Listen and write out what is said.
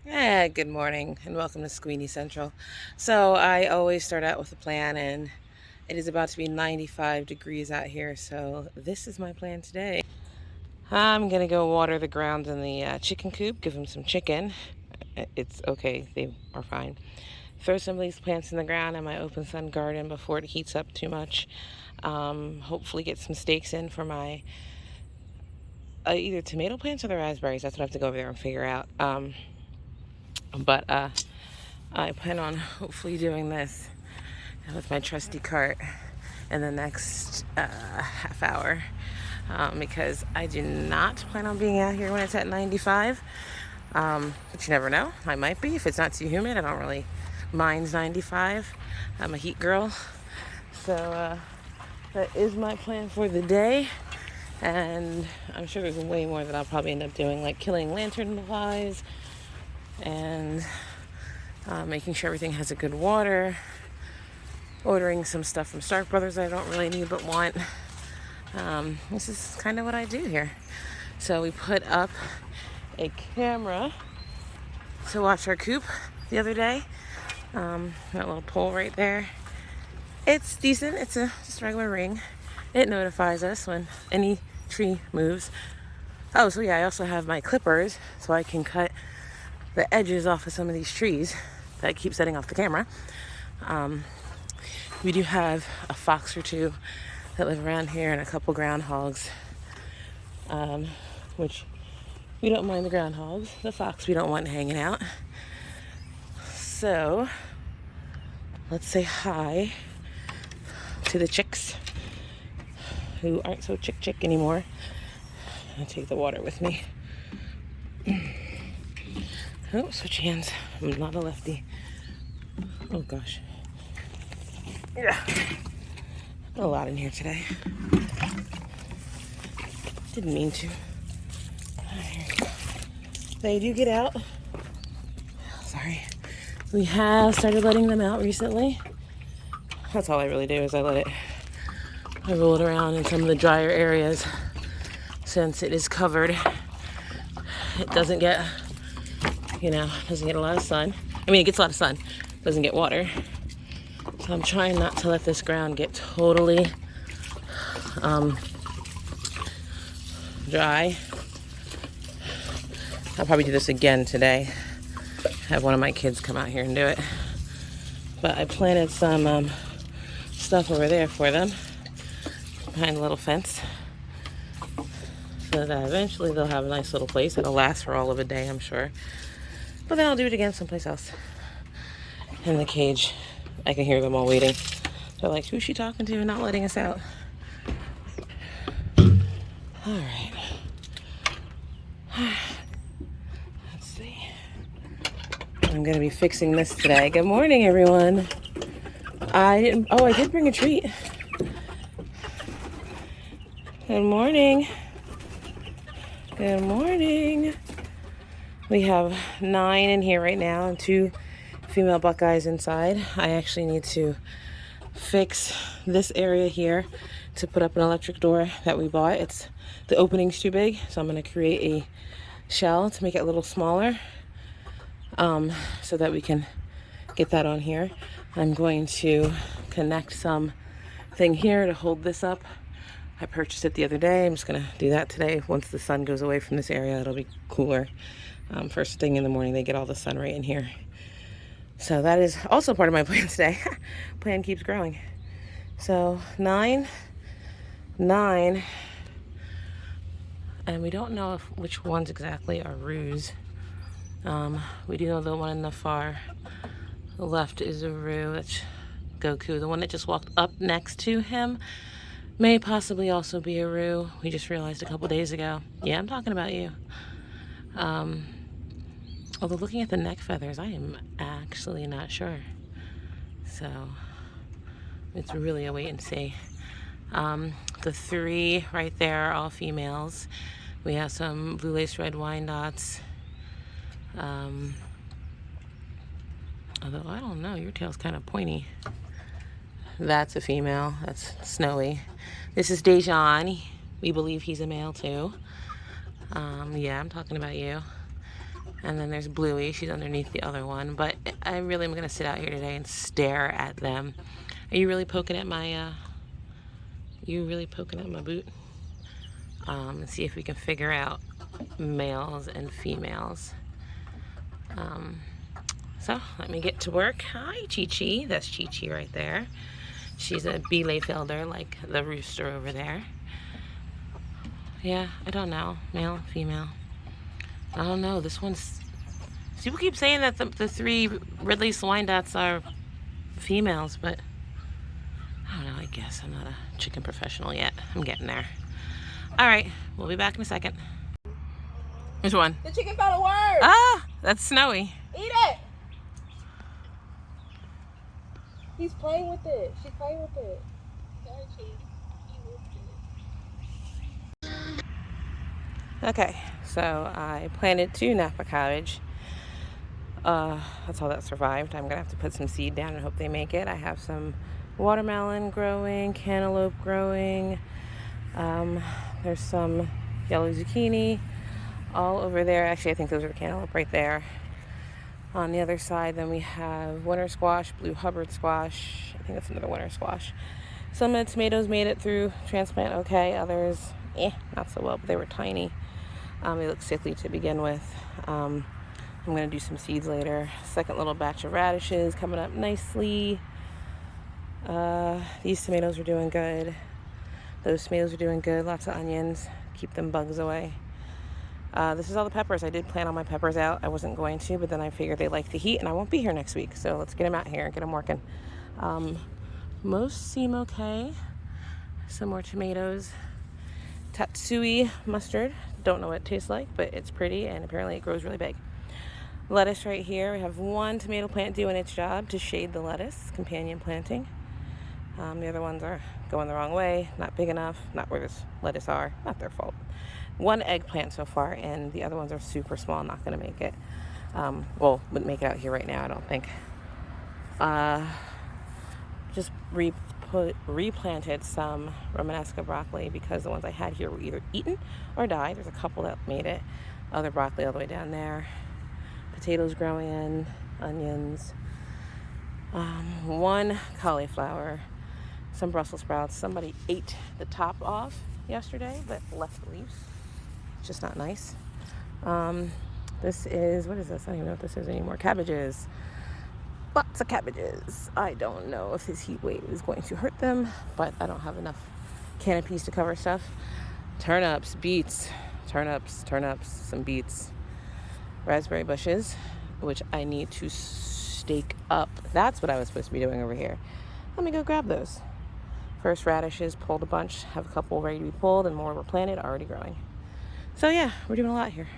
Good morning and welcome to Squeenie Central. So, I always start out with a plan, and it is about to be 95 degrees out here. So, this is my plan today. I'm gonna go water the ground in the chicken coop, give them some chicken. It's okay, they are fine. Throw some of these plants in the ground in my open sun garden before it heats up too much. Hopefully, get some stakes in for my either tomato plants or the raspberries. That's what I have to go over there and figure out. But I plan on hopefully doing this with my trusty cart in the next half hour, because I do not plan on being out here when it's at 95. But you never know. I might be if it's not too humid. I don't really mind 95. I'm a heat girl. So that is my plan for the day. And I'm sure there's way more that I'll probably end up doing, like killing lanternflies and making sure everything has a good water, ordering some stuff from Stark Brothers I don't really need but want. This is kind of what I do here. So we put up a camera to watch our coop the other day. That little pole right there. It's decent. It's just a regular ring. It notifies us when any tree moves. Oh, so yeah, I also have my clippers so I can cut the edges off of some of these trees that keep setting off the camera. We do have a fox or two that live around here and a couple groundhogs, which we don't mind the groundhogs. The fox we don't want hanging out. So let's say hi to the chicks who aren't so chick anymore. I'll take the water with me. Oh, switch hands. I'm not a lefty. Oh gosh. Yeah. A lot in here today. Didn't mean to. They do get out. Sorry. We have started letting them out recently. That's all I really do is I roll it around in some of the drier areas since it is covered. It doesn't get, doesn't get a lot of sun. I mean, it gets a lot of sun, doesn't get water. So I'm trying not to let this ground get totally dry. I'll probably do this again today. Have one of my kids come out here and do it. But I planted some stuff over there for them behind a little fence so that eventually they'll have a nice little place that'll last for all of a day, I'm sure. But then I'll do it again someplace else. In the cage, I can hear them all waiting. They're like, who's she talking to and not letting us out? All right. Let's see. I'm going to be fixing this today. Good morning, everyone. I did bring a treat. Good morning. Good morning. We have 9 in here right now and 2 female buckeyes inside. I actually need to fix this area here to put up an electric door that we bought. The opening's too big, so I'm going to create a shell to make it a little smaller, so that we can get that on here. I'm going to connect some thing here to hold this up. I purchased it the other day. I'm just going to do that today. Once the sun goes away from this area, it'll be cooler. First thing in the morning, they get all the sun right in here. So that is also part of my plan today. Plan keeps growing. So 9, and we don't know which ones exactly are roos. We do know the one in the far left is a roo. That's Goku. The one that just walked up next to him may possibly also be a roo. We just realized a couple days ago. Yeah, I'm talking about you. Although looking at the neck feathers, I am actually not sure. So it's really a wait and see. The 3 right there are all females. We have some blue lace red Wyandottes. Although I don't know, your tail's kind of pointy. That's a female. That's Snowy. This is Dejan. We believe he's a male too. Yeah, I'm talking about you. And then there's Bluey. She's underneath the other one. But I really am going to sit out here today and stare at them. Are you really poking at my, boot? And see if we can figure out males and females. So let me get to work. Hi, Chi-Chi. That's Chi-Chi right there. She's a Bielefelder, like the rooster over there. Yeah, I don't know. Male, female. I don't know. This one's... People keep saying that the 3 Ridley's Wyandottes are females, but I don't know. I guess I'm not a chicken professional yet. I'm getting there. All right, we'll be back in a second. Which one? The chicken found a word. Ah, that's Snowy. Eat it. He's playing with it. She's playing with it. Okay, so I planted 2 Napa cabbage. That's all that survived. I'm gonna have to put some seed down and hope they make it. I have some watermelon growing, cantaloupe growing. There's some yellow zucchini all over there. Actually, I think those are the cantaloupe right there. On the other side, then we have winter squash, blue Hubbard squash. I think that's another winter squash. Some of the tomatoes made it through transplant okay. Others, not so well, but they were tiny. They look sickly to begin with. I'm going to do some seeds later. Second little batch of radishes coming up nicely. These tomatoes are doing good. Those tomatoes are doing good. Lots of onions. Keep them bugs away. This is all the peppers. I did plan on my peppers out. I wasn't going to, but then I figured they like the heat and I won't be here next week. So let's get them out here and get them working. Most seem okay. Some more tomatoes. Tatsui mustard. Don't know what it tastes like, but it's pretty and apparently it grows really big. Lettuce right here. We have 1 tomato plant doing its job to shade the lettuce, companion planting. The other ones are going the wrong way, not big enough, not where this lettuce are, not their fault. 1 eggplant so far, and the other ones are super small, not going to make it. Well, wouldn't make it out here right now, I don't think. Just replanted some Romanesca broccoli because the ones I had here were either eaten or died. There's a couple that made it. Other broccoli all the way down there. Potatoes growing in, onions. 1 cauliflower. Some Brussels sprouts. Somebody ate the top off yesterday, but left the leaves. It's just not nice. This is, what is this? I don't even know what this is anymore. Cabbages. Lots of cabbages. I don't know if this heat wave is going to hurt them, but I don't have enough canopies to cover stuff. Turnips, beets, turnips, some beets. Raspberry bushes, which I need to stake up. That's what I was supposed to be doing over here. Let me go grab those. First radishes, pulled a bunch, have a couple ready to be pulled, and more were planted, already growing. So yeah, we're doing a lot here.